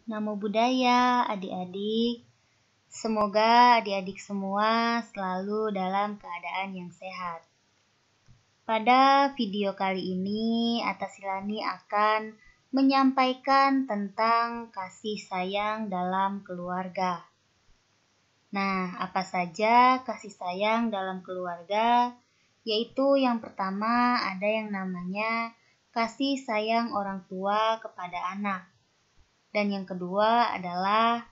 Namo Buddhaya, adik-adik. Semoga adik-adik semua selalu dalam keadaan yang sehat. Pada video kali ini, Atasilani akan menyampaikan tentang kasih sayang dalam keluarga. Nah, apa saja kasih sayang dalam keluarga? Yaitu yang pertama ada yang namanya kasih sayang orang tua kepada anak. Dan yang kedua adalah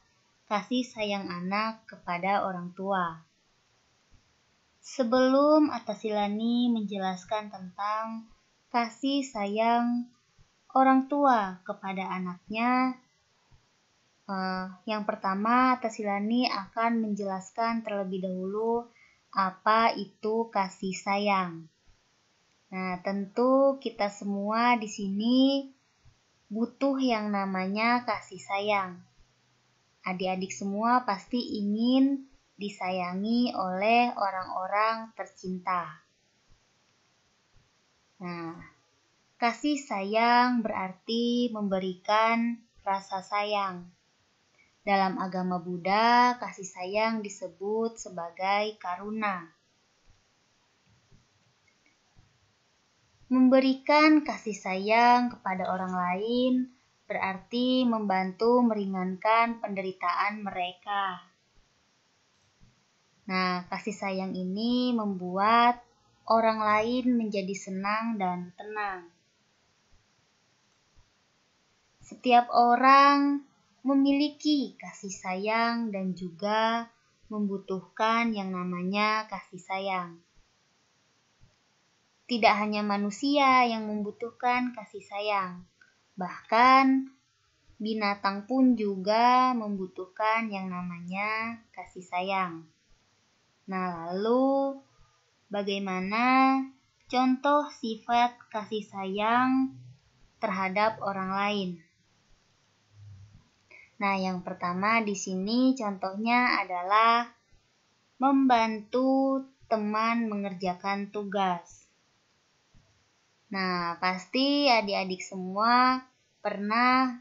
kasih sayang anak kepada orang tua. Sebelum Atasilani menjelaskan tentang kasih sayang orang tua kepada anaknya, yang pertama Atasilani akan menjelaskan terlebih dahulu apa itu kasih sayang. Nah, tentu kita semua di sini butuh yang namanya kasih sayang. Adik-adik semua pasti ingin disayangi oleh orang-orang tercinta. Nah, kasih sayang berarti memberikan rasa sayang. Dalam agama Buddha, kasih sayang disebut sebagai karuna. Memberikan kasih sayang kepada orang lain berarti membantu meringankan penderitaan mereka. Nah, kasih sayang ini membuat orang lain menjadi senang dan tenang. Setiap orang memiliki kasih sayang dan juga membutuhkan yang namanya kasih sayang. Tidak hanya manusia yang membutuhkan kasih sayang, bahkan binatang pun juga membutuhkan yang namanya kasih sayang. Nah, lalu bagaimana contoh sifat kasih sayang terhadap orang lain? Nah, yang pertama di sini contohnya adalah membantu teman mengerjakan tugas. Nah, pasti adik-adik semua pernah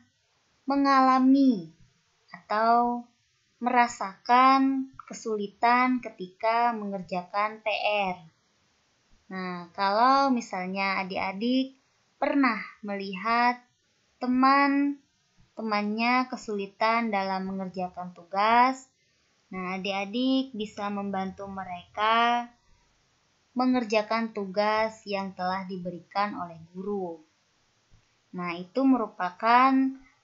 mengalami atau merasakan kesulitan ketika mengerjakan PR. Nah, kalau misalnya adik-adik pernah melihat teman-temannya kesulitan dalam mengerjakan tugas, nah adik-adik bisa membantu mereka mengerjakan tugas yang telah diberikan oleh guru. Nah, itu merupakan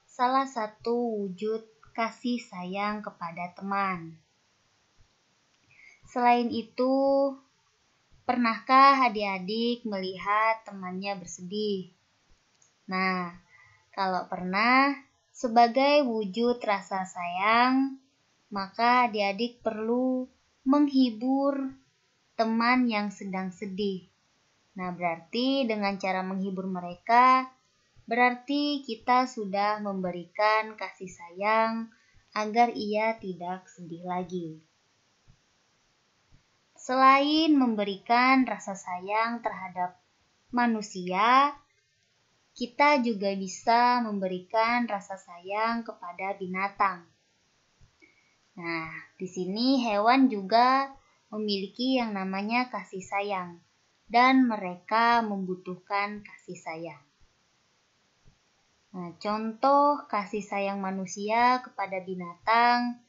salah satu wujud kasih sayang kepada teman. Selain itu, pernahkah adik-adik melihat temannya bersedih? Nah, kalau pernah, sebagai wujud rasa sayang, maka adik-adik perlu menghibur teman yang sedang sedih. Nah, berarti dengan cara menghibur mereka, berarti kita sudah memberikan kasih sayang agar ia tidak sedih lagi. Selain memberikan rasa sayang terhadap manusia, kita juga bisa memberikan rasa sayang kepada binatang. Nah, di sini hewan juga memiliki yang namanya kasih sayang, dan mereka membutuhkan kasih sayang. Nah, contoh kasih sayang manusia kepada binatang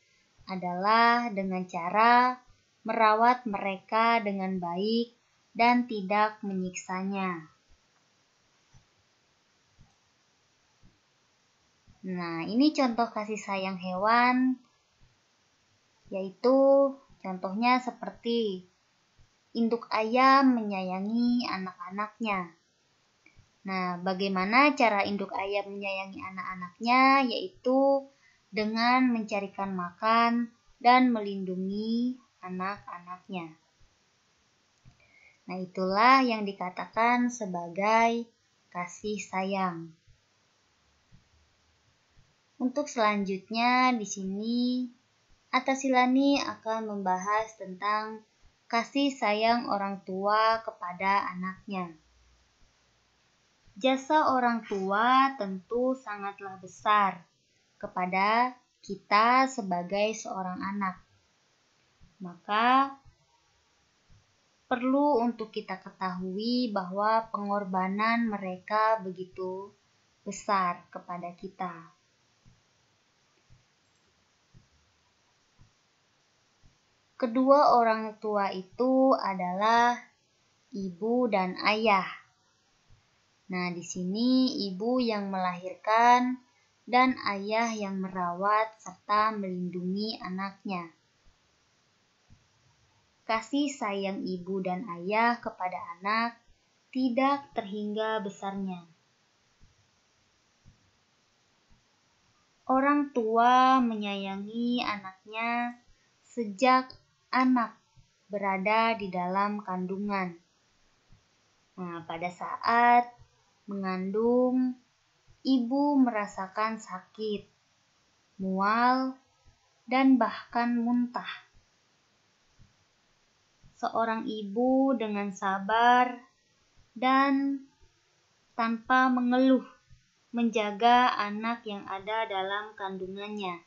adalah dengan cara merawat mereka dengan baik dan tidak menyiksanya. Nah, ini contoh kasih sayang hewan, yaitu contohnya seperti induk ayam menyayangi anak-anaknya. Nah, bagaimana cara induk ayam menyayangi anak-anaknya? Yaitu dengan mencarikan makan dan melindungi anak-anaknya. Nah, itulah yang dikatakan sebagai kasih sayang. Untuk selanjutnya di sini Atasilani akan membahas tentang kasih sayang orang tua kepada anaknya. Jasa orang tua tentu sangatlah besar kepada kita sebagai seorang anak. Maka perlu untuk kita ketahui bahwa pengorbanan mereka begitu besar kepada kita. Kedua orang tua itu adalah ibu dan ayah. Nah, di sini ibu yang melahirkan dan ayah yang merawat serta melindungi anaknya. Kasih sayang ibu dan ayah kepada anak tidak terhingga besarnya. Orang tua menyayangi anaknya sejak anak berada di dalam kandungan. Nah, pada saat mengandung, ibu merasakan sakit, mual, dan bahkan muntah. Seorang ibu dengan sabar dan tanpa mengeluh menjaga anak yang ada dalam kandungannya.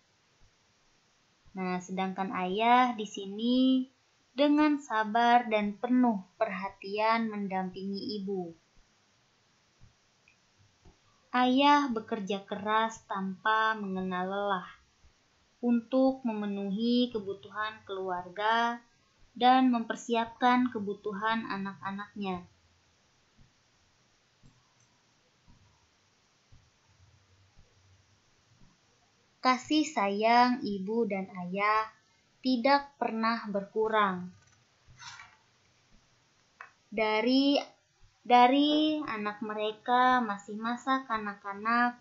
Nah, sedangkan ayah di sini dengan sabar dan penuh perhatian mendampingi ibu. Ayah bekerja keras tanpa mengenal lelah untuk memenuhi kebutuhan keluarga dan mempersiapkan kebutuhan anak-anaknya. Kasih sayang ibu dan ayah tidak pernah berkurang. Dari anak mereka masih masa kanak-kanak,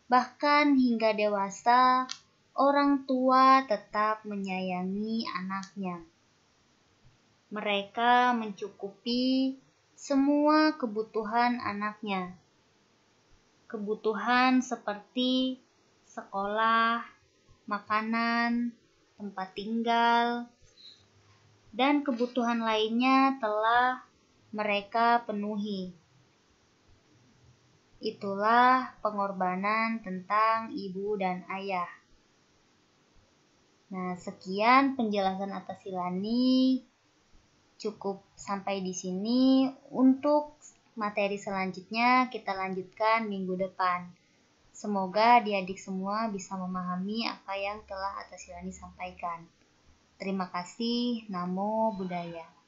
bahkan hingga dewasa, orang tua tetap menyayangi anaknya. Mereka mencukupi semua kebutuhan anaknya. Kebutuhan seperti sekolah, makanan, tempat tinggal, dan kebutuhan lainnya telah mereka penuhi. Itulah pengorbanan tentang ibu dan ayah. Nah, sekian penjelasan atas Silani. Cukup sampai di sini. Untuk materi selanjutnya kita lanjutkan minggu depan. Semoga adik-adik semua bisa memahami apa yang telah Atas Silani sampaikan. Terima kasih. Namo Buddhaya.